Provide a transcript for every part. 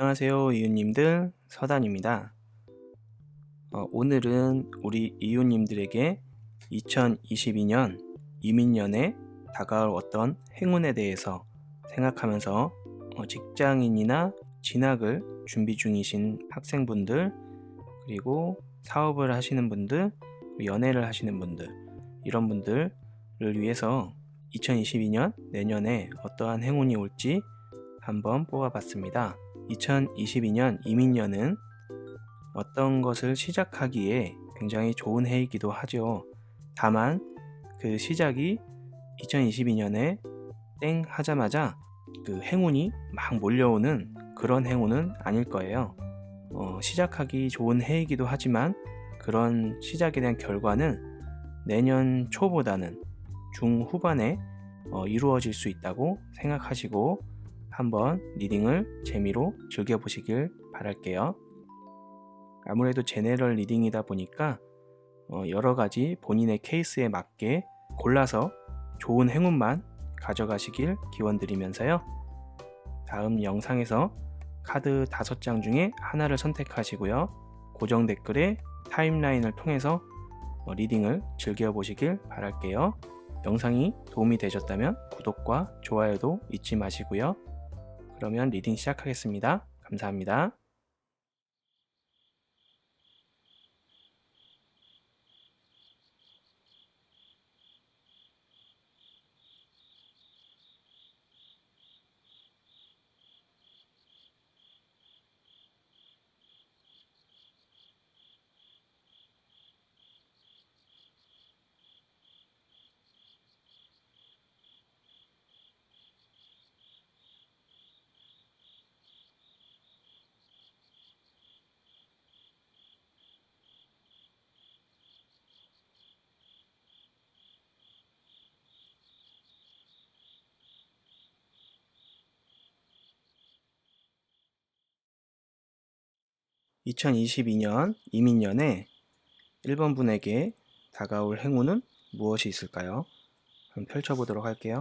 안녕하세요, 이웃님들. 서단입니다. 오늘은 우리 이웃님들에게 2022년 이민년에 다가올 어떤 행운에 대해서 생각하면서 직장인이나 진학을 준비 중이신 학생분들, 그리고 사업을 하시는 분들, 연애를 하시는 분들, 이런 분들을 위해서 2022년 내년에 어떠한 행운이 올지 한번 뽑아봤습니다. 2022년 이민년은 어떤 것을 시작하기에 굉장히 좋은 해이기도 하죠. 다만 그 시작이 2022년에 땡 하자마자 그 행운이 막 몰려오는 그런 행운은 아닐 거예요. 시작하기 좋은 해이기도 하지만 그런 시작에 대한 결과는 내년 초보다는 중후반에 이루어질 수 있다고 생각하시고 한번 리딩을 재미로 즐겨보시길 바랄게요. 아무래도 제네럴 리딩이다 보니까 여러가지 본인의 케이스에 맞게 골라서 좋은 행운만 가져가시길 기원드리면서요. 다음 영상에서 카드 5장 중에 하나를 선택하시고요. 고정 댓글에 타임라인을 통해서 리딩을 즐겨보시길 바랄게요. 영상이 도움이 되셨다면 구독과 좋아요도 잊지 마시고요. 그러면 리딩 시작하겠습니다. 감사합니다. (2022년) 이민년에 1번 분에게 다가올 행운은 무엇이 있을까요? 한번 펼쳐보도록 할게요.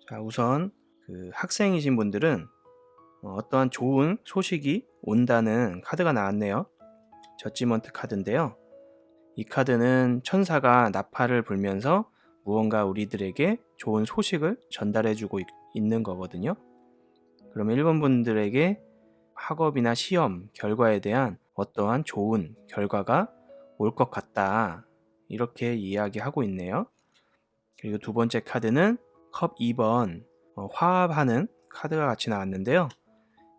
자, 우선 그 학생이신 분들은 어떠한 좋은 소식이 온다는 카드가 나왔네요. 저지먼트 카드인데요. 이 카드는 천사가 나팔을 불면서 무언가 우리들에게 좋은 소식을 전달해주고 있는 거거든요. 그러면 1번 분들에게 학업이나 시험 결과에 대한 어떠한 좋은 결과가 올 것 같다, 이렇게 이야기하고 있네요. 그리고 두 번째 카드는 컵 2번 화합하는 카드가 같이 나왔는데요.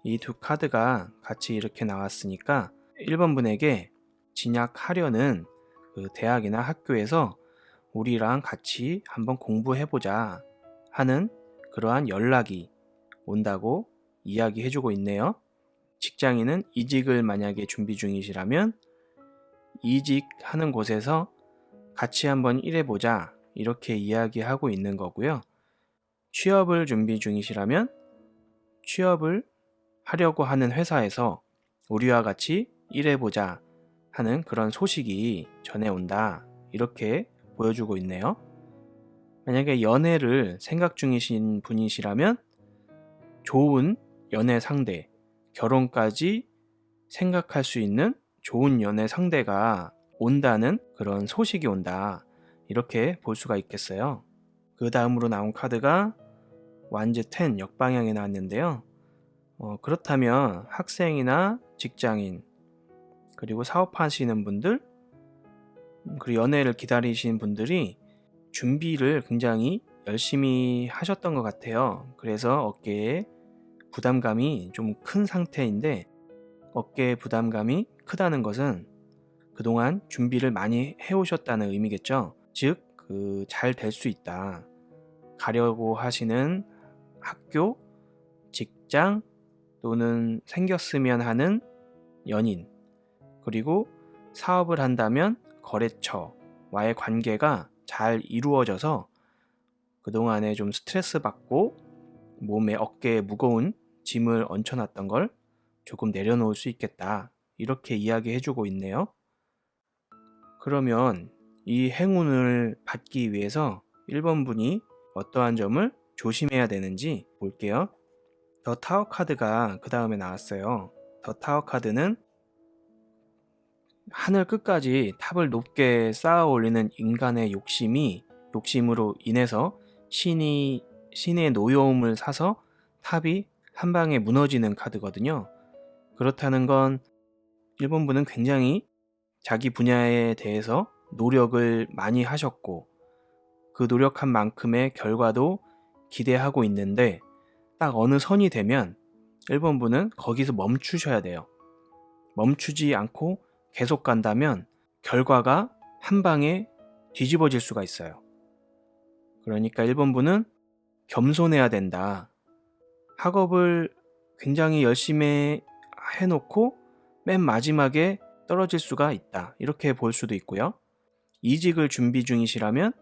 이 두 카드가 같이 이렇게 나왔으니까 1번 분에게 진학하려는 그 대학이나 학교에서 우리랑 같이 한번 공부해보자 하는 그러한 연락이 온다고 이야기해주고 있네요. 직장인은 이직을 만약에 준비 중이시라면 이직하는 곳에서 같이 한번 일해보자, 이렇게 이야기하고 있는 거고요. 취업을 준비 중이시라면 취업을 하려고 하는 회사에서 우리와 같이 일해보자 하는 그런 소식이 전해온다, 이렇게 보여주고 있네요. 만약에 연애를 생각 중이신 분이시라면 좋은 연애 상대, 결혼까지 생각할 수 있는 좋은 연애 상대가 온다는 그런 소식이 온다, 이렇게 볼 수가 있겠어요. 그 다음으로 나온 카드가 완즈 10 역방향에 나왔는데요. 그렇다면 학생이나 직장인, 그리고 사업하시는 분들, 그리고 연애를 기다리시는 분들이 준비를 굉장히 열심히 하셨던 것 같아요. 그래서 어깨에 부담감이 좀 큰 상태인데, 어깨에 부담감이 크다는 것은 그동안 준비를 많이 해오셨다는 의미겠죠. 즉, 잘 될 수 있다. 가려고 하시는 학교, 직장, 또는 생겼으면 하는 연인, 그리고 사업을 한다면 거래처와의 관계가 잘 이루어져서 그동안에 좀 스트레스 받고 몸에 어깨에 무거운 짐을 얹혀놨던 걸 조금 내려놓을 수 있겠다. 이렇게 이야기해주고 있네요. 그러면 이 행운을 받기 위해서 1번 분이 어떠한 점을 조심해야 되는지 볼게요. 더 타워 카드가 그 다음에 나왔어요. 더 타워 카드는 하늘 끝까지 탑을 높게 쌓아 올리는 인간의 욕심으로 인해서 신의 노여움을 사서 탑이 한 방에 무너지는 카드거든요. 그렇다는 건 1번 분은 굉장히 자기 분야에 대해서 노력을 많이 하셨고 그 노력한 만큼의 결과도 기대하고 있는데 딱 어느 선이 되면 1번 분은 거기서 멈추셔야 돼요. 멈추지 않고 계속 간다면 결과가 한 방에 뒤집어질 수가 있어요. 그러니까 1번 분은 겸손해야 된다. 학업을 굉장히 열심히 해놓고 맨 마지막에 떨어질 수가 있다. 이렇게 볼 수도 있고요. 이직을 준비 중이시라면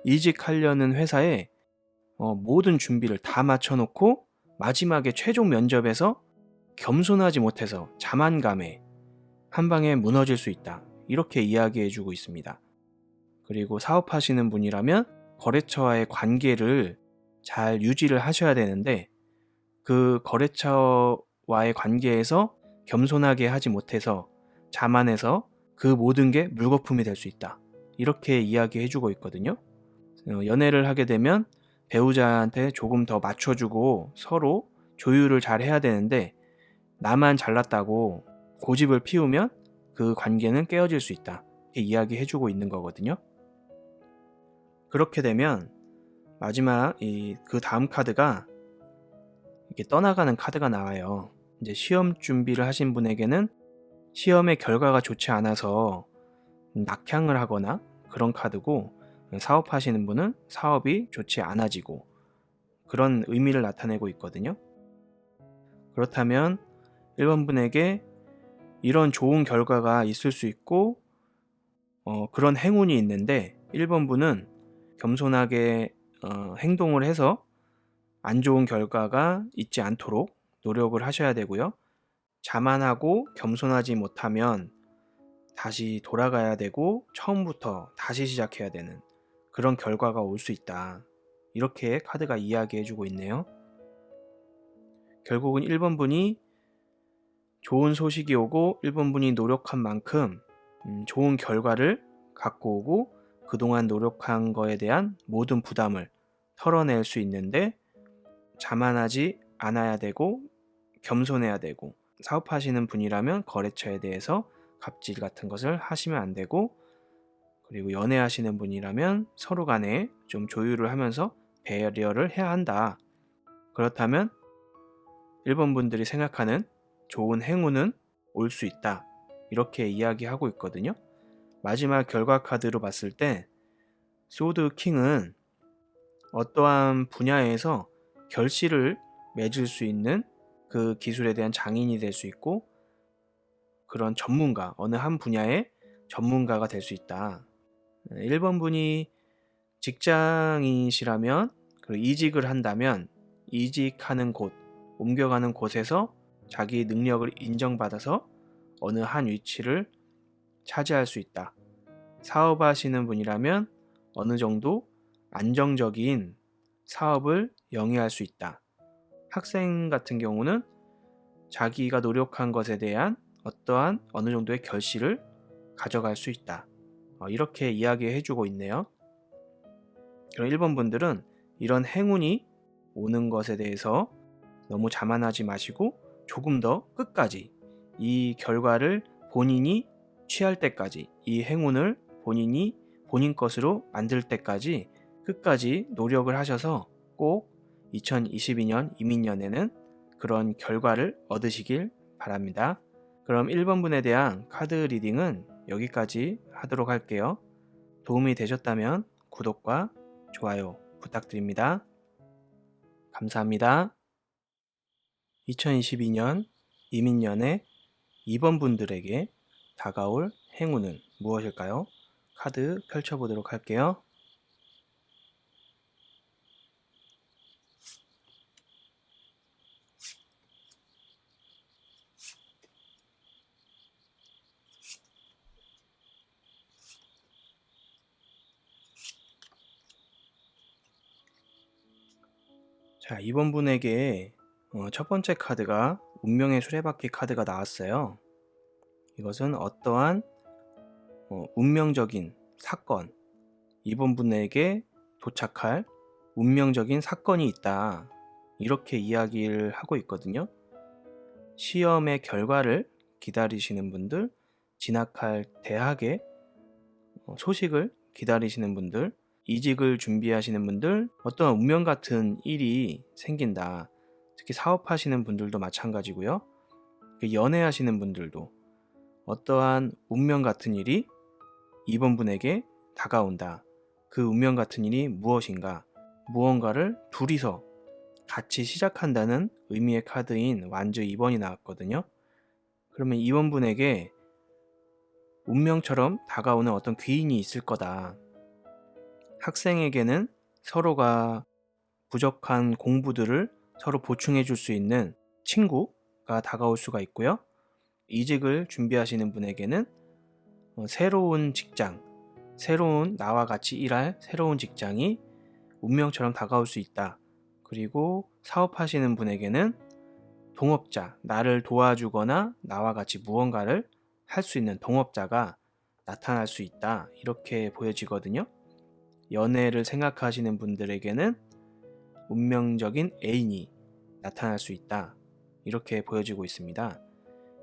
이직하려는 회사에 모든 준비를 다 맞춰놓고 마지막에 최종 면접에서 겸손하지 못해서 자만감에 한 방에 무너질 수 있다. 이렇게 이야기해주고 있습니다. 그리고 사업하시는 분이라면 거래처와의 관계를 잘 유지를 하셔야 되는데 그 거래처와의 관계에서 겸손하게 하지 못해서 자만해서 그 모든 게 물거품이 될 수 있다. 이렇게 이야기해주고 있거든요. 연애를 하게 되면 배우자한테 조금 더 맞춰주고 서로 조율을 잘 해야 되는데 나만 잘났다고 고집을 피우면 그 관계는 깨어질 수 있다. 이렇게 이야기해주고 있는 거거든요. 그렇게 되면 마지막 그 다음 카드가 이렇게 떠나가는 카드가 나와요. 이제 시험 준비를 하신 분에게는 시험의 결과가 좋지 않아서 낙향을 하거나 그런 카드고 사업하시는 분은 사업이 좋지 않아지고 그런 의미를 나타내고 있거든요. 그렇다면 1번 분에게 이런 좋은 결과가 있을 수 있고 그런 행운이 있는데 1번 분은 겸손하게 행동을 해서 안 좋은 결과가 있지 않도록 노력을 하셔야 되고요. 자만하고 겸손하지 못하면 다시 돌아가야 되고 처음부터 다시 시작해야 되는 그런 결과가 올 수 있다. 이렇게 카드가 이야기해주고 있네요. 결국은 1번 분이 좋은 소식이 오고 1번 분이 노력한 만큼 좋은 결과를 갖고 오고 그동안 노력한 거에 대한 모든 부담을 털어낼 수 있는데 자만하지 않아야 되고 겸손해야 되고 사업하시는 분이라면 거래처에 대해서 갑질 같은 것을 하시면 안 되고 그리고 연애하시는 분이라면 서로 간에 좀 조율을 하면서 배려를 해야 한다. 그렇다면 1번 분들이 생각하는 좋은 행운은 올 수 있다. 이렇게 이야기하고 있거든요. 마지막 결과 카드로 봤을 때 소드 킹은 어떠한 분야에서 결실을 맺을 수 있는 그 기술에 대한 장인이 될 수 있고 그런 전문가, 어느 한 분야의 전문가가 될 수 있다. 1번 분이 직장인이시라면 그리고 이직을 한다면 이직하는 곳, 옮겨가는 곳에서 자기 능력을 인정받아서 어느 한 위치를 차지할 수 있다. 사업하시는 분이라면 어느 정도 안정적인 사업을 영위할 수 있다. 학생 같은 경우는 자기가 노력한 것에 대한 어떠한 어느 정도의 결실을 가져갈 수 있다. 이렇게 이야기해주고 있네요. 그럼 1번 분들은 이런 행운이 오는 것에 대해서 너무 자만하지 마시고 조금 더 끝까지 이 결과를 본인이 취할 때까지 이 행운을 본인 것으로 만들 때까지 끝까지 노력을 하셔서 꼭 2022년 이민년에는 그런 결과를 얻으시길 바랍니다. 그럼 1번 분에 대한 카드 리딩은 여기까지 하도록 할게요. 도움이 되셨다면 구독과 좋아요 부탁드립니다. 감사합니다. 2022년 이민년에 2번 분들에게 다가올 행운은 무엇일까요? 카드 펼쳐보도록 할게요. 자, 이번 분에게 첫 번째 카드가 운명의 수레바퀴 카드가 나왔어요. 이것은 어떠한 운명적인 사건, 이번 분에게 도착할 운명적인 사건이 있다. 이렇게 이야기를 하고 있거든요. 시험의 결과를 기다리시는 분들, 진학할 대학의 소식을 기다리시는 분들, 이직을 준비하시는 분들, 어떤 운명 같은 일이 생긴다. 특히 사업하시는 분들도 마찬가지고요. 연애하시는 분들도 어떠한 운명 같은 일이 이번 분에게 다가온다. 그 운명 같은 일이 무엇인가? 무언가를 둘이서 같이 시작한다는 의미의 카드인 완즈 2번이 나왔거든요. 그러면 이번 분에게 운명처럼 다가오는 어떤 귀인이 있을 거다. 학생에게는 서로가 부족한 공부들을 서로 보충해 줄 수 있는 친구가 다가올 수가 있고요. 이직을 준비하시는 분에게는 새로운 직장, 새로운 나와 같이 일할 새로운 직장이 운명처럼 다가올 수 있다. 그리고 사업하시는 분에게는 동업자, 나를 도와주거나 나와 같이 무언가를 할 수 있는 동업자가 나타날 수 있다. 이렇게 보여지거든요. 연애를 생각하시는 분들에게는 운명적인 애인이 나타날 수 있다. 이렇게 보여지고 있습니다.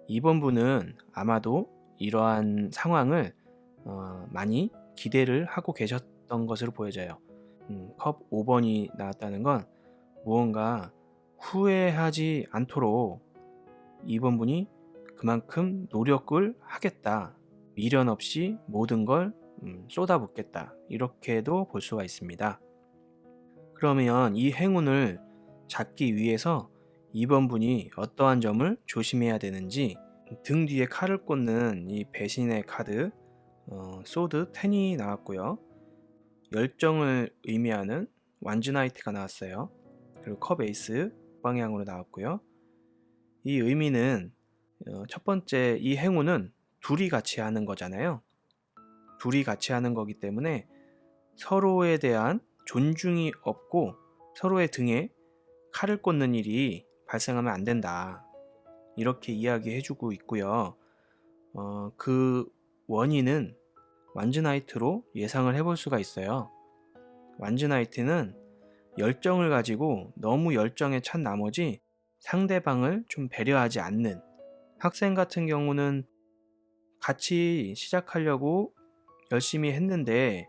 이번 분은 아마도 이러한 상황을 많이 기대를 하고 계셨던 것으로 보여져요. 컵 5번이 나왔다는 건 무언가 후회하지 않도록 이번 분이 그만큼 노력을 하겠다. 미련 없이 모든 걸 쏟아붓겠다. 이렇게도 볼 수가 있습니다. 그러면 이 행운을 잡기 위해서 이번 분이 어떠한 점을 조심해야 되는지, 등 뒤에 칼을 꽂는 이 배신의 카드 소드 10이 나왔고요. 열정을 의미하는 완즈나이트가 나왔어요. 그리고 컵 에이스 방향으로 나왔고요. 이 의미는 첫 번째, 이 행운은 둘이 같이 하는 거잖아요. 둘이 같이 하는 거기 때문에 서로에 대한 존중이 없고 서로의 등에 칼을 꽂는 일이 발생하면 안 된다. 이렇게 이야기해주고 있고요. 그 원인은 완즈나이트로 예상을 해볼 수가 있어요. 완즈나이트는 열정을 가지고 너무 열정에 찬 나머지 상대방을 좀 배려하지 않는, 학생 같은 경우는 같이 시작하려고 열심히 했는데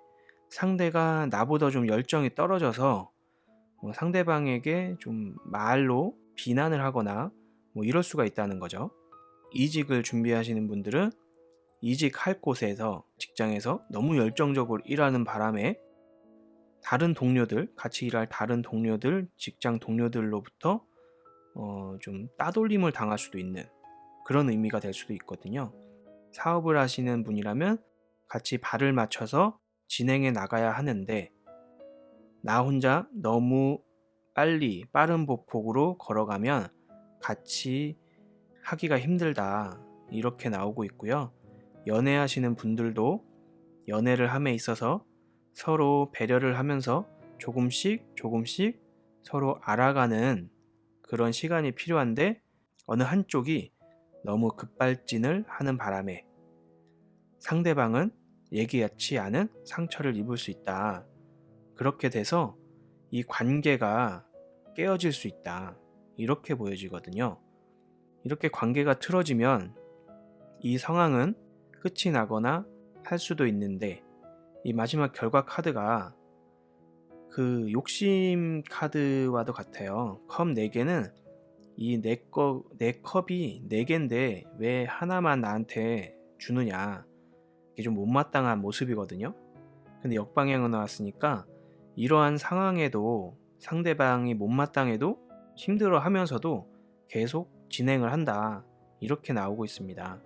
상대가 나보다 좀 열정이 떨어져서 상대방에게 좀 말로 비난을 하거나 이럴 수가 있다는 거죠. 이직을 준비하시는 분들은 이직할 곳에서, 직장에서 너무 열정적으로 일하는 바람에 다른 동료들, 같이 일할 다른 동료들, 직장 동료들로부터 좀 따돌림을 당할 수도 있는 그런 의미가 될 수도 있거든요. 사업을 하시는 분이라면 같이 발을 맞춰서 진행해 나가야 하는데 나 혼자 너무 빨리 빠른 보폭으로 걸어가면 같이 하기가 힘들다. 이렇게 나오고 있고요. 연애하시는 분들도 연애를 함에 있어서 서로 배려를 하면서 조금씩 서로 알아가는 그런 시간이 필요한데 어느 한쪽이 너무 급발진을 하는 바람에 상대방은 예기치 않은 상처를 입을 수 있다. 그렇게 돼서 이 관계가 깨어질 수 있다. 이렇게 보여지거든요. 이렇게 관계가 틀어지면 이 상황은 끝이 나거나 할 수도 있는데, 이 마지막 결과 카드가 그 욕심 카드와도 같아요. 컵 4개는 이 내 컵이 4개인데 왜 하나만 나한테 주느냐, 이게 좀 못마땅한 모습이거든요. 근데 역방향으로 나왔으니까 이러한 상황에도 상대방이 못마땅해도 힘들어 하면서도 계속 진행을 한다. 이렇게 나오고 있습니다.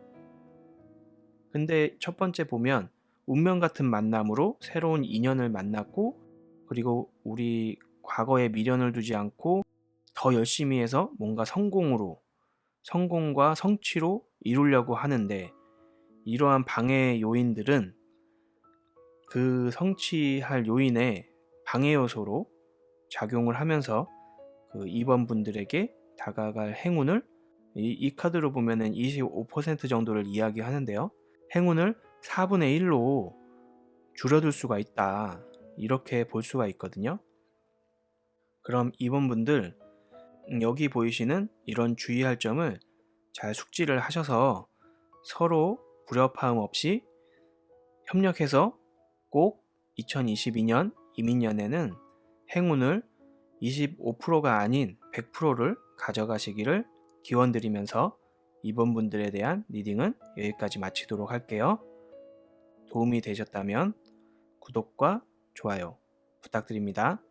근데 첫 번째 보면 운명 같은 만남으로 새로운 인연을 만났고, 그리고 우리 과거에 미련을 두지 않고 더 열심히 해서 뭔가 성공과 성취로 이루려고 하는데, 이러한 방해 요인들은 그 성취할 요인의 방해 요소로 작용을 하면서 그 2번 분들에게 다가갈 행운을 이 카드로 보면은 25% 정도를 이야기하는데요. 행운을 4분의 1로 줄여둘 수가 있다. 이렇게 볼 수가 있거든요. 그럼 2번 분들, 여기 보이시는 이런 주의할 점을 잘 숙지를 하셔서 서로 불협화음 없이 협력해서 꼭 2022년 이민년에는 행운을 25%가 아닌 100%를 가져가시기를 기원드리면서 이번 분들에 대한 리딩은 여기까지 마치도록 할게요. 도움이 되셨다면 구독과 좋아요 부탁드립니다.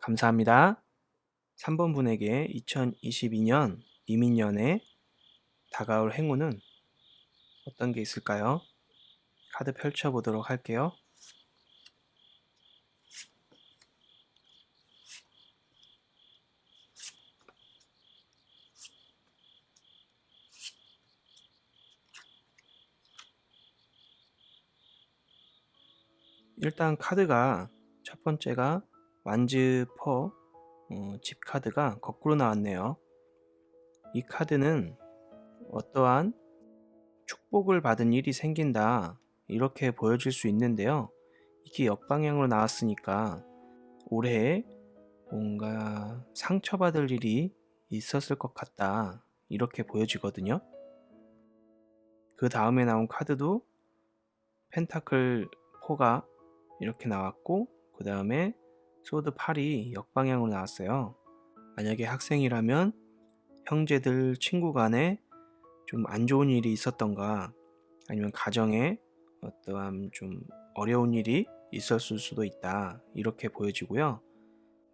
감사합니다. 3번 분에게 2022년 이민년에 다가올 행운은 어떤 게 있을까요? 카드 펼쳐보도록 할게요. 일단 카드가 첫 번째가 완즈 퍼 집 카드가 거꾸로 나왔네요. 이 카드는 어떠한 축복을 받은 일이 생긴다 이렇게 보여질 수 있는데요. 이게 역방향으로 나왔으니까 올해 뭔가 상처받을 일이 있었을 것 같다 이렇게 보여지거든요. 그 다음에 나온 카드도 펜타클 4가 이렇게 나왔고 그 다음에 소드 8이 역방향으로 나왔어요. 만약에 학생이라면 형제들 친구 간에 좀 안 좋은 일이 있었던가 아니면 가정에 어떠한 좀 어려운 일이 있었을 수도 있다 이렇게 보여지고요.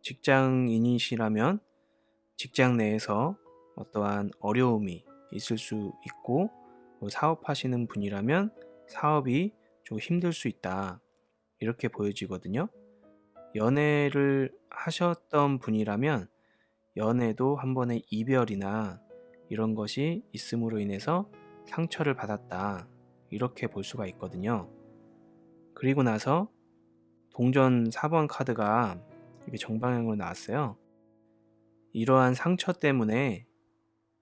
직장인이시라면 직장 내에서 어떠한 어려움이 있을 수 있고 사업하시는 분이라면 사업이 좀 힘들 수 있다 이렇게 보여지거든요. 연애를 하셨던 분이라면 연애도 한 번의 이별이나 이런 것이 있음으로 인해서 상처를 받았다 이렇게 볼 수가 있거든요. 그리고 나서 동전 4번 카드가 이렇게 정방향으로 나왔어요. 이러한 상처 때문에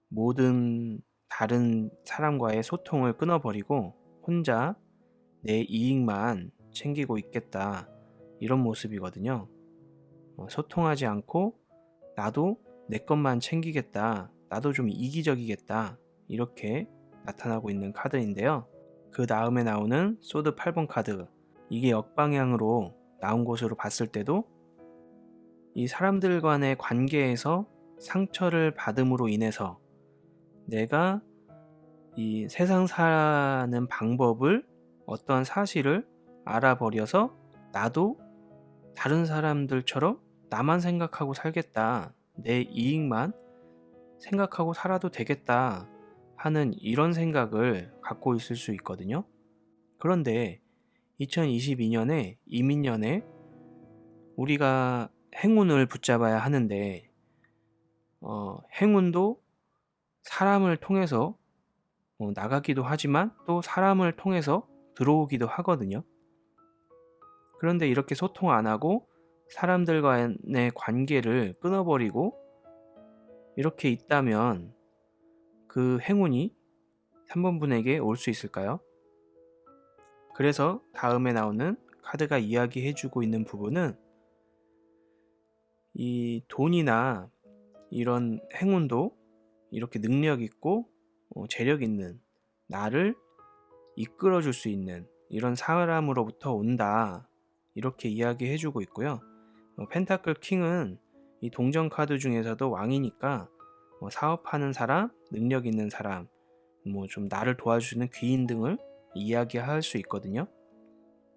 모든 다른 사람과의 소통을 끊어버리고 혼자 내 이익만 챙기고 있겠다 이런 모습이거든요. 소통하지 않고 나도 내 것만 챙기겠다, 나도 좀 이기적이겠다 이렇게 나타나고 있는 카드인데요. 그 다음에 나오는 소드 8번 카드, 이게 역방향으로 나온 것으로 봤을 때도 이 사람들 간의 관계에서 상처를 받음으로 인해서 내가 이 세상 사는 방법을 어떠한 사실을 알아버려서 나도 다른 사람들처럼 나만 생각하고 살겠다, 내 이익만 생각하고 살아도 되겠다 하는 이런 생각을 갖고 있을 수 있거든요. 그런데 2022년에 이민년에 우리가 행운을 붙잡아야 하는데 행운도 사람을 통해서 나가기도 하지만 또 사람을 통해서 들어오기도 하거든요. 그런데 이렇게 소통 안 하고 사람들과의 관계를 끊어버리고 이렇게 있다면 그 행운이 3번 분에게 올 수 있을까요? 그래서 다음에 나오는 카드가 이야기해주고 있는 부분은 이 돈이나 이런 행운도 이렇게 능력 있고 재력 있는 나를 이끌어줄 수 있는 이런 사람으로부터 온다 이렇게 이야기해주고 있고요. 펜타클 킹은 이 동전 카드 중에서도 왕이니까 사업하는 사람, 능력 있는 사람, 좀 나를 도와주는 귀인 등을 이야기할 수 있거든요.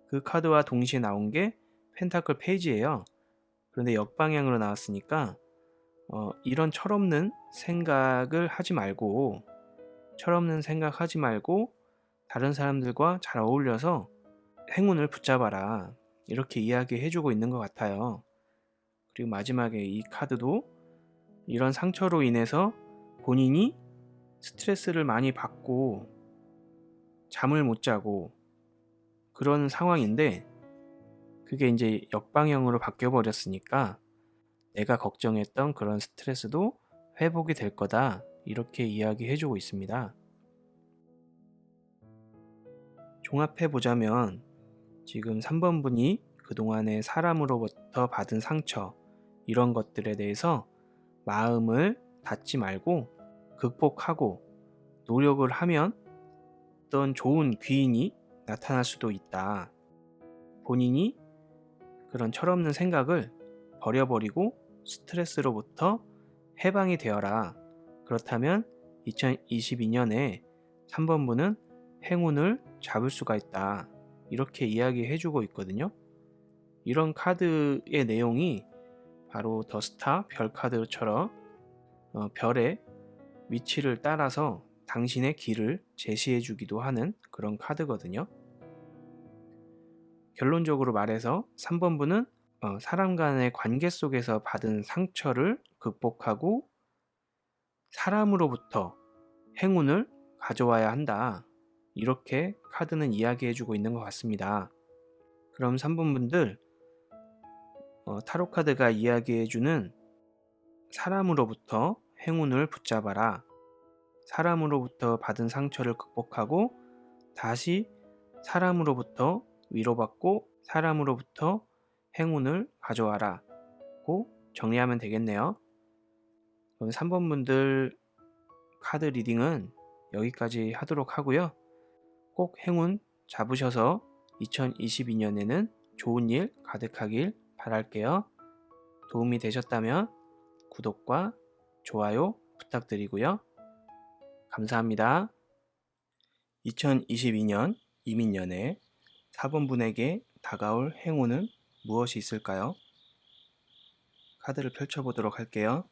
그 카드와 동시에 나온 게 펜타클 페이지예요. 그런데 역방향으로 나왔으니까 이런 철없는 생각을 하지 말고 다른 사람들과 잘 어울려서 행운을 붙잡아라 이렇게 이야기해주고 있는 것 같아요. 그리고 마지막에 이 카드도 이런 상처로 인해서 본인이 스트레스를 많이 받고 잠을 못 자고 그런 상황인데 그게 이제 역방향으로 바뀌어 버렸으니까 내가 걱정했던 그런 스트레스도 회복이 될 거다. 이렇게 이야기해주고 있습니다. 종합해보자면 지금 3번 분이 그동안에 사람으로부터 받은 상처, 이런 것들에 대해서 마음을 닫지 말고 극복하고 노력을 하면 어떤 좋은 귀인이 나타날 수도 있다. 본인이 그런 철없는 생각을 버려버리고 스트레스로부터 해방이 되어라. 그렇다면 2022년에 3번 분은 행운을 잡을 수가 있다. 이렇게 이야기해주고 있거든요. 이런 카드의 내용이 바로 더 스타 별 카드처럼 별의 위치를 따라서 당신의 길을 제시해 주기도 하는 그런 카드거든요. 결론적으로 말해서 3번 분은 사람 간의 관계 속에서 받은 상처를 극복하고 사람으로부터 행운을 가져와야 한다. 이렇게 카드는 이야기해 주고 있는 것 같습니다. 그럼 3번 분들, 타로 카드가 이야기해 주는 사람으로부터 행운을 붙잡아라. 사람으로부터 받은 상처를 극복하고 다시 사람으로부터 위로받고 사람으로부터 행운을 가져와라 고 정리하면 되겠네요. 그럼 3번 분들 카드 리딩은 여기까지 하도록 하고요. 꼭 행운 잡으셔서 2022년에는 좋은 일 가득하길 바랄게요. 도움이 되셨다면 구독과 좋아요 부탁드리고요. 감사합니다. 2022년 이민년에 4번 분에게 다가올 행운은 무엇이 있을까요? 카드를 펼쳐보도록 할게요.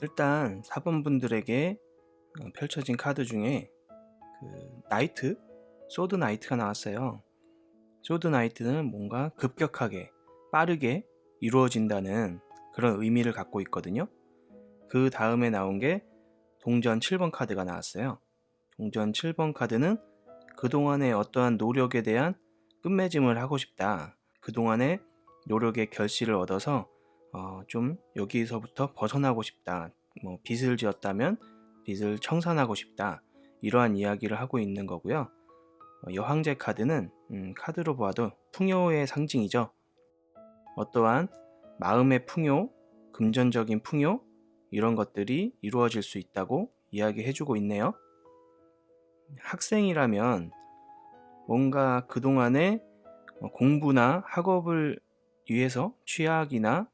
일단 4번 분들에게 펼쳐진 카드 중에 나이트, 소드 나이트가 나왔어요. 소드 나이트는 뭔가 급격하게 빠르게 이루어진다는 그런 의미를 갖고 있거든요. 그 다음에 나온 게 동전 7번 카드가 나왔어요. 동전 7번 카드는 그동안의 어떠한 노력에 대한 끝맺음을 하고 싶다. 그동안의 노력의 결실을 얻어서 좀 여기서부터 벗어나고 싶다. 빚을 지었다면 빚을 청산하고 싶다. 이러한 이야기를 하고 있는 거고요. 여황제 카드는 카드로 보아도 풍요의 상징이죠. 어떠한 마음의 풍요, 금전적인 풍요 이런 것들이 이루어질 수 있다고 이야기해주고 있네요. 학생이라면 뭔가 그동안에 공부나 학업을 위해서 취학이나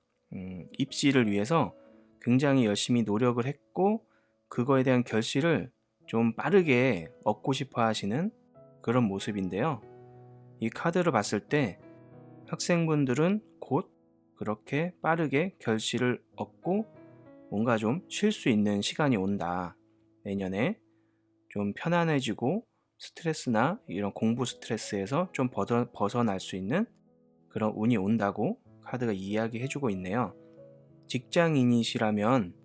입시를 위해서 굉장히 열심히 노력을 했고 그거에 대한 결실을 좀 빠르게 얻고 싶어 하시는 그런 모습인데요. 이 카드를 봤을 때 학생분들은 곧 그렇게 빠르게 결실을 얻고 뭔가 좀 쉴 수 있는 시간이 온다. 내년에 좀 편안해지고 스트레스나 이런 공부 스트레스에서 좀 벗어날 수 있는 그런 운이 온다고 카드가 이야기해주고 있네요. 직장인이시라면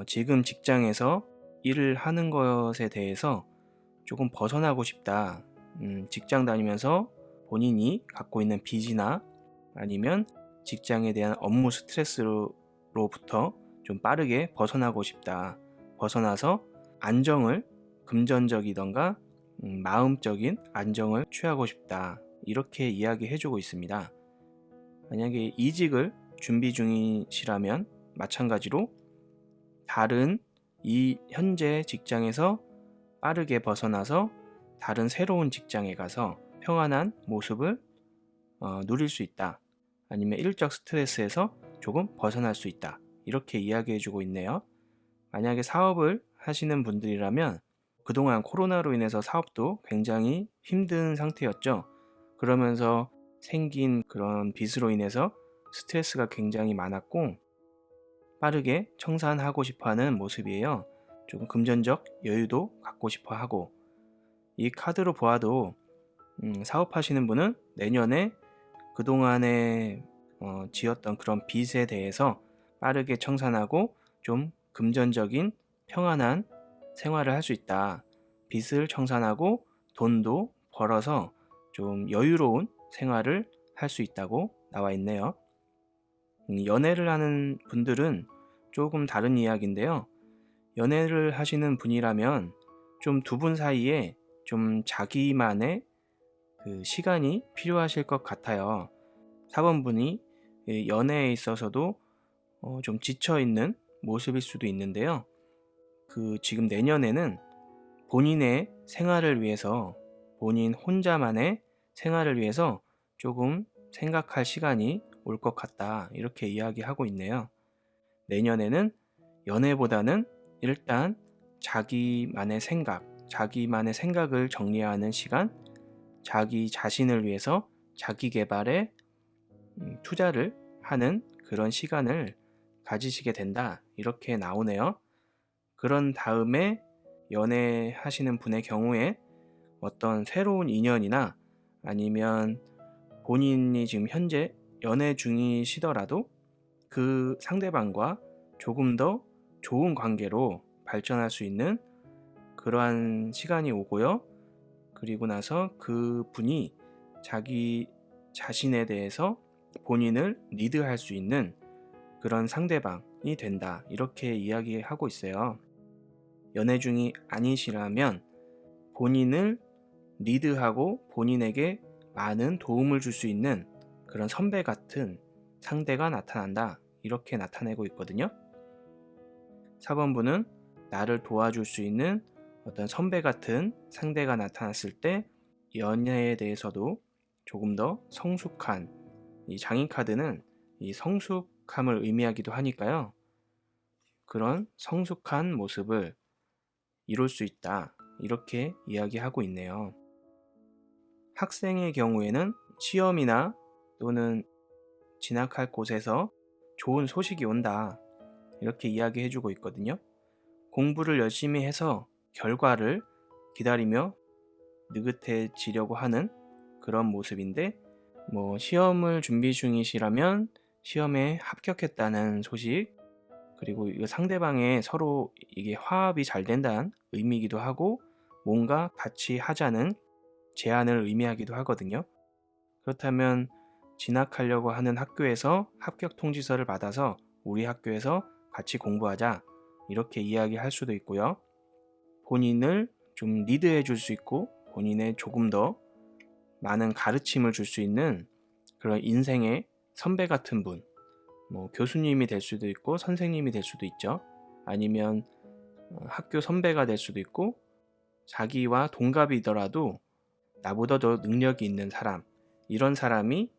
지금 직장에서 일을 하는 것에 대해서 조금 벗어나고 싶다. 직장 다니면서 본인이 갖고 있는 빚이나 아니면 직장에 대한 업무 스트레스로부터 좀 빠르게 벗어나고 싶다. 벗어나서 안정을 금전적이던가 마음적인 안정을 취하고 싶다. 이렇게 이야기해주고 있습니다. 만약에 이직을 준비 중이시라면 마찬가지로 다른 이 현재 직장에서 빠르게 벗어나서 다른 새로운 직장에 가서 평안한 모습을 누릴 수 있다. 아니면 일적 스트레스에서 조금 벗어날 수 있다. 이렇게 이야기해주고 있네요. 만약에 사업을 하시는 분들이라면 그동안 코로나로 인해서 사업도 굉장히 힘든 상태였죠. 그러면서 생긴 그런 빚으로 인해서 스트레스가 굉장히 많았고 빠르게 청산하고 싶어하는 모습이에요. 조금 금전적 여유도 갖고 싶어하고 이 카드로 보아도 사업하시는 분은 내년에 그동안에 지었던 그런 빚에 대해서 빠르게 청산하고 좀 금전적인 평안한 생활을 할 수 있다. 빚을 청산하고 돈도 벌어서 좀 여유로운 생활을 할 수 있다고 나와 있네요. 연애를 하는 분들은 조금 다른 이야기인데요. 연애를 하시는 분이라면 좀 두 분 사이에 좀 자기만의 그 시간이 필요하실 것 같아요. 사번분이 연애에 있어서도 좀 지쳐 있는 모습일 수도 있는데요. 그 지금 내년에는 본인의 생활을 위해서, 본인 혼자만의 생활을 위해서 조금 생각할 시간이 올 것 같다. 이렇게 이야기하고 있네요. 내년에는 연애보다는 일단 자기만의 생각을 정리하는 시간, 자기 자신을 위해서 자기 개발에 투자를 하는 그런 시간을 가지시게 된다. 이렇게 나오네요. 그런 다음에 연애하시는 분의 경우에 어떤 새로운 인연이나 아니면 본인이 지금 현재 연애 중이시더라도 그 상대방과 조금 더 좋은 관계로 발전할 수 있는 그러한 시간이 오고요. 그리고 나서 그 분이 자기 자신에 대해서 본인을 리드할 수 있는 그런 상대방이 된다. 이렇게 이야기하고 있어요. 연애 중이 아니시라면 본인을 리드하고 본인에게 많은 도움을 줄 수 있는 그런 선배 같은 상대가 나타난다. 이렇게 나타내고 있거든요. 4번분은 나를 도와줄 수 있는 어떤 선배 같은 상대가 나타났을 때 연애에 대해서도 조금 더 성숙한, 이 장인 카드는 이 성숙함을 의미하기도 하니까요. 그런 성숙한 모습을 이룰 수 있다. 이렇게 이야기하고 있네요. 학생의 경우에는 시험이나 또는 진학할 곳에서 좋은 소식이 온다. 이렇게 이야기해주고 있거든요. 공부를 열심히 해서 결과를 기다리며 느긋해지려고 하는 그런 모습인데, 시험을 준비 중이시라면 시험에 합격했다는 소식, 그리고 이 상대방의 서로 이게 화합이 잘 된다는 의미이기도 하고 뭔가 같이 하자는 제안을 의미하기도 하거든요. 그렇다면 진학하려고 하는 학교에서 합격 통지서를 받아서 우리 학교에서 같이 공부하자 이렇게 이야기할 수도 있고요. 본인을 좀 리드해 줄 수 있고 본인의 조금 더 많은 가르침을 줄 수 있는 그런 인생의 선배 같은 분, 교수님이 될 수도 있고 선생님이 될 수도 있죠. 아니면 학교 선배가 될 수도 있고 자기와 동갑이더라도 나보다 더 능력이 있는 사람, 이런 사람이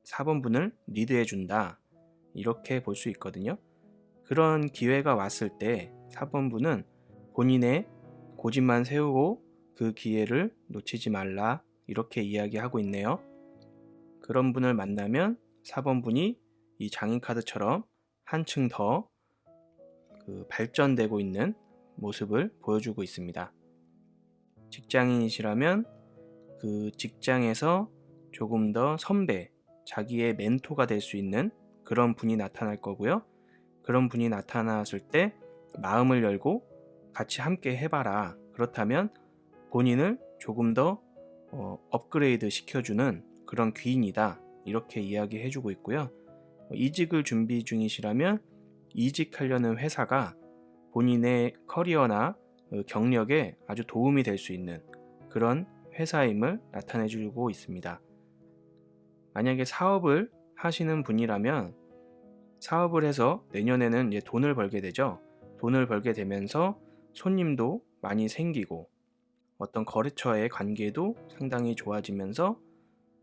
4번분을 리드해 준다. 이렇게 볼 수 있거든요. 그런 기회가 왔을 때 4번분은 본인의 고집만 세우고 그 기회를 놓치지 말라. 이렇게 이야기하고 있네요. 그런 분을 만나면 4번분이 이 장인 카드처럼 한층 더 발전되고 있는 모습을 보여주고 있습니다. 직장인이시라면 그 직장에서 조금 더 선배, 자기의 멘토가 될 수 있는 그런 분이 나타날 거고요. 그런 분이 나타났을 때 마음을 열고 같이 함께 해봐라. 그렇다면 본인을 조금 더 업그레이드 시켜주는 그런 귀인이다. 이렇게 이야기해주고 있고요. 이직을 준비 중이시라면 이직하려는 회사가 본인의 커리어나 경력에 아주 도움이 될 수 있는 그런 회사임을 나타내주고 있습니다. 만약에 사업을 하시는 분이라면 사업을 해서 내년에는 이제 돈을 벌게 되죠. 돈을 벌게 되면서 손님도 많이 생기고 어떤 거래처의 관계도 상당히 좋아지면서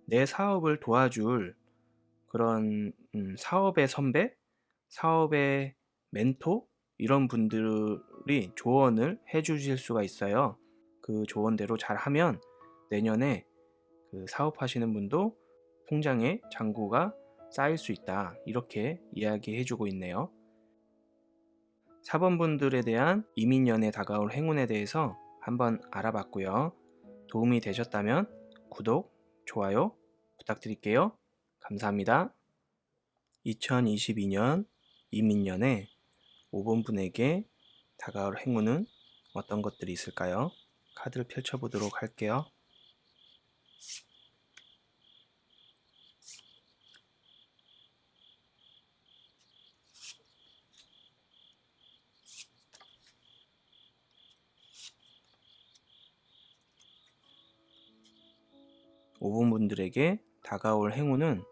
내 사업을 도와줄 그런 사업의 선배, 사업의 멘토 이런 분들이 조언을 해주실 수가 있어요. 그 조언대로 잘하면 내년에 그 사업하시는 분도 통장에 잔고가 쌓일 수 있다. 이렇게 이야기해주고 있네요. 4번분들에 대한 이민년에 다가올 행운에 대해서 한번 알아봤고요. 도움이 되셨다면 구독, 좋아요 부탁드릴게요. 감사합니다. 2022년 이민년에 5번 분에게 다가올 행운은 어떤 것들이 있을까요? 카드를 펼쳐보도록 할게요. 오 번 분들에게 다가올 행운은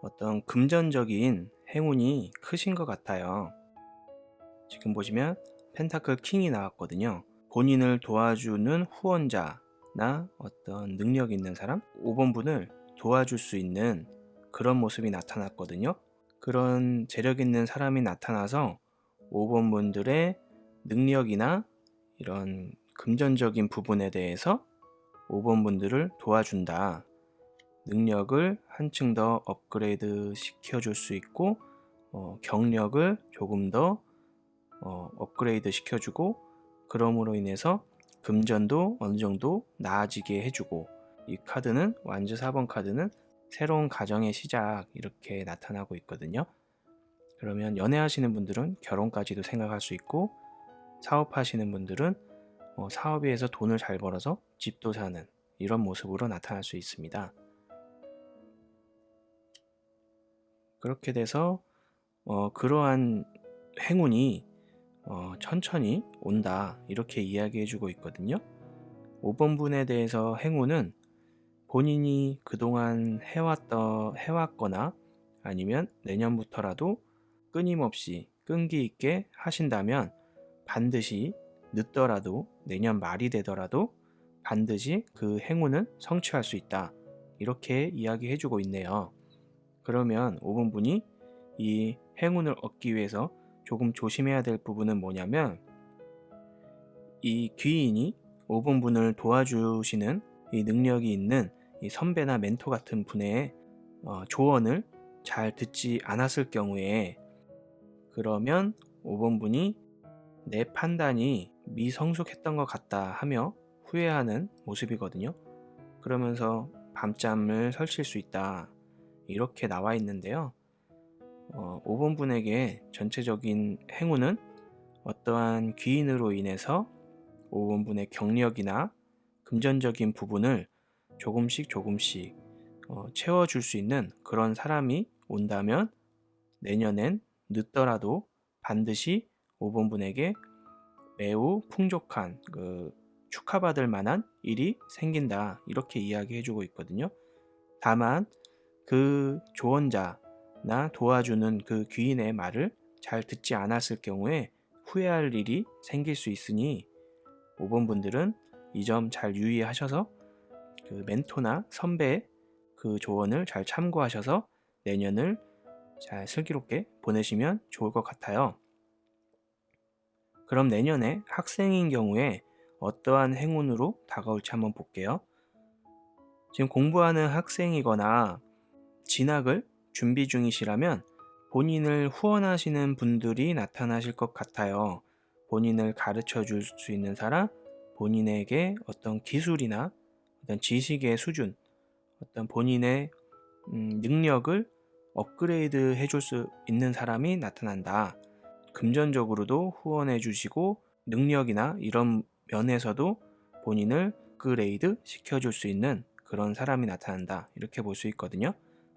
어떤 금전적인 행운이 크신 것 같아요. 지금 보시면 펜타클 킹이 나왔거든요. 본인을 도와주는 후원자나 어떤 능력 있는 사람, 5번 분을 도와줄 수 있는 그런 모습이 나타났거든요. 그런 재력 있는 사람이 나타나서 5번 분들의 능력이나 이런 금전적인 부분에 대해서 5번 분들을 도와준다. 능력을 한층 더 업그레이드 시켜줄 수 있고 경력을 조금 더 업그레이드 시켜주고 그럼으로 인해서 금전도 어느 정도 나아지게 해주고 이 카드는 완즈 4번 카드는 새로운 가정의 시작 이렇게 나타나고 있거든요. 그러면 연애하시는 분들은 결혼까지도 생각할 수 있고 사업하시는 분들은 사업에서 돈을 잘 벌어서 집도 사는 이런 모습으로 나타날 수 있습니다. 그렇게 돼서 그러한 행운이 천천히 온다 이렇게 이야기해주고 있거든요. 5번 분에 대해서 행운은 본인이 그동안 해왔거나 아니면 내년부터라도 끊임없이 끈기 있게 하신다면 반드시 늦더라도 내년 말이 되더라도 반드시 그 행운은 성취할 수 있다 이렇게 이야기해주고 있네요. 그러면 5번 분이 이 행운을 얻기 위해서 조금 조심해야 될 부분은 뭐냐면 이 귀인이 5번 분을 도와주시는 이 능력이 있는 이 선배나 멘토 같은 분의 조언을 잘 듣지 않았을 경우에 그러면 5번 분이 내 판단이 미성숙했던 것 같다 하며 후회하는 모습이거든요. 그러면서 밤잠을 설칠 수 있다 이렇게 나와 있는데요. 5번 분에게 전체적인 행운은 어떠한 귀인으로 인해서 5번 분의 경력이나 금전적인 부분을 조금씩 채워줄 수 있는 그런 사람이 온다면 내년엔 늦더라도 반드시 5번 분에게 매우 풍족한 축하받을 만한 일이 생긴다 이렇게 이야기해주고 있거든요. 다만 그 조언자나 도와주는 그 귀인의 말을 잘 듣지 않았을 경우에 후회할 일이 생길 수 있으니 5번 분들은 이 점 잘 유의하셔서 그 멘토나 선배의 그 조언을 잘 참고하셔서 내년을 잘 슬기롭게 보내시면 좋을 것 같아요. 그럼 내년에 학생인 경우에 어떠한 행운으로 다가올지 한번 볼게요. 지금 공부하는 학생이거나 진학을 준비 중이시라면 본인을 후원하시는 분들이 나타나실 것 같아요. 본인을 가르쳐 줄 수 있는 사람, 본인에게 어떤 기술이나 어떤 지식의 수준, 어떤 본인의 능력을 업그레이드 해줄 수 있는 사람이 나타난다. 금전적으로도 후원해 주시고 능력이나 이런 면에서도 본인을 업그레이드 시켜줄 수 있는 그런 사람이 나타난다. 이렇게 볼 수 있거든요.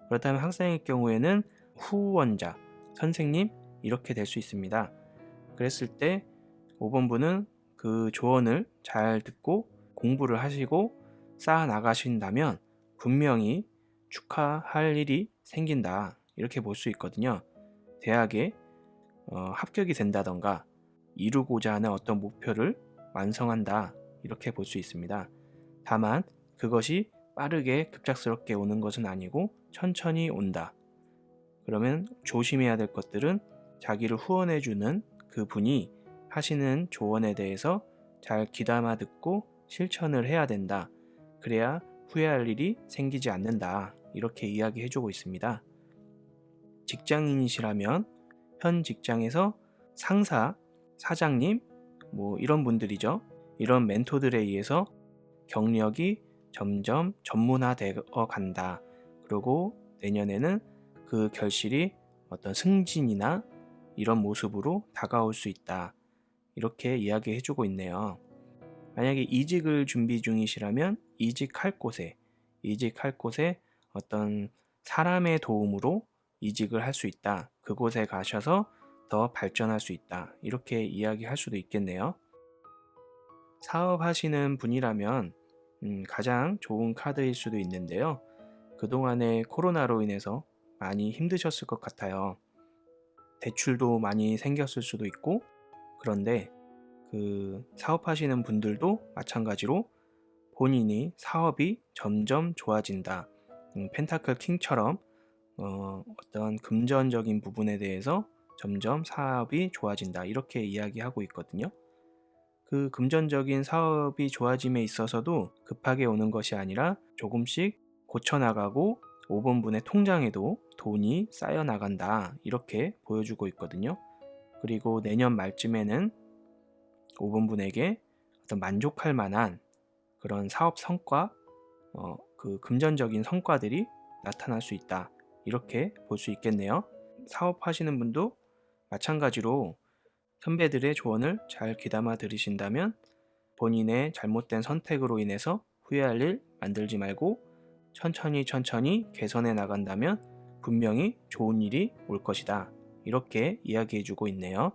그렇다면 학생일 경우에는 후원자, 선생님 이렇게 될 수 있습니다. 그랬을 때 5번 분은 그 조언을 잘 듣고 공부를 하시고 쌓아 나가신다면 분명히 축하할 일이 생긴다 이렇게 볼 수 있거든요. 대학에 합격이 된다던가 이루고자 하는 어떤 목표를 완성한다 이렇게 볼 수 있습니다. 다만 그것이 빠르게 급작스럽게 오는 것은 아니고 천천히 온다. 그러면 조심해야 될 것들은 자기를 후원해주는 그 분이 하시는 조언에 대해서 잘 귀담아 듣고 실천을 해야 된다. 그래야 후회할 일이 생기지 않는다. 이렇게 이야기해주고 있습니다. 직장인이시라면 현 직장에서 상사, 사장님, 이런 분들이죠. 이런 멘토들에 의해서 경력이 점점 전문화되어 간다. 그리고 내년에는 그 결실이 어떤 승진이나 이런 모습으로 다가올 수 있다. 이렇게 이야기해주고 있네요. 만약에 이직을 준비 중이시라면 이직할 곳에 어떤 사람의 도움으로 이직을 할 수 있다. 그곳에 가셔서 더 발전할 수 있다. 이렇게 이야기할 수도 있겠네요. 사업하시는 분이라면 가장 좋은 카드일 수도 있는데요. 그동안에 코로나로 인해서 많이 힘드셨을 것 같아요. 대출도 많이 생겼을 수도 있고, 그런데 그 사업하시는 분들도 마찬가지로 본인이 사업이 점점 좋아진다. 펜타클 킹처럼 어떤 금전적인 부분에 대해서 점점 사업이 좋아진다. 이렇게 이야기하고 있거든요. 그 금전적인 사업이 좋아짐에 있어서도 급하게 오는 것이 아니라 조금씩 고쳐나가고 5번분의 통장에도 돈이 쌓여 나간다. 이렇게 보여주고 있거든요. 그리고 내년 말쯤에는 5번분에게 어떤 만족할 만한 그런 사업 성과, 그 금전적인 성과들이 나타날 수 있다. 이렇게 볼 수 있겠네요. 사업하시는 분도 마찬가지로 선배들의 조언을 잘 귀담아 들으신다면 본인의 잘못된 선택으로 인해서 후회할 일 만들지 말고 천천히 개선해 나간다면 분명히 좋은 일이 올 것이다. 이렇게 이야기해주고 있네요.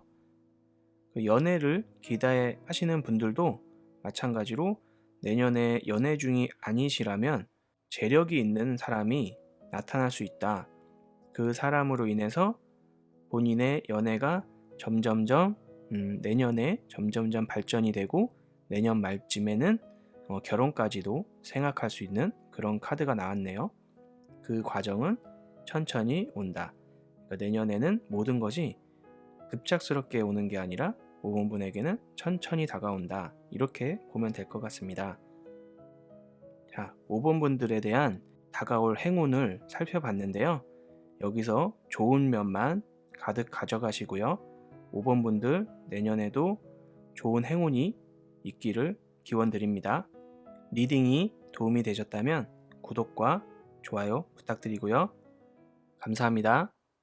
연애를 기대하시는 분들도 마찬가지로 내년에 연애 중이 아니시라면 재력이 있는 사람이 나타날 수 있다. 그 사람으로 인해서 본인의 연애가 점점점 내년에 점점점 발전이 되고 내년 말쯤에는 결혼까지도 생각할 수 있는 그런 카드가 나왔네요. 그 과정은 천천히 온다. 그러니까 내년에는 모든 것이 급작스럽게 오는 게 아니라 5번분에게는 천천히 다가온다. 이렇게 보면 될 것 같습니다. 자, 5번분들에 대한 다가올 행운을 살펴봤는데요. 여기서 좋은 면만 가득 가져가시고요. 5번분들 내년에도 좋은 행운이 있기를 기원드립니다. 리딩이 도움이 되셨다면 구독과 좋아요 부탁드리고요. 감사합니다.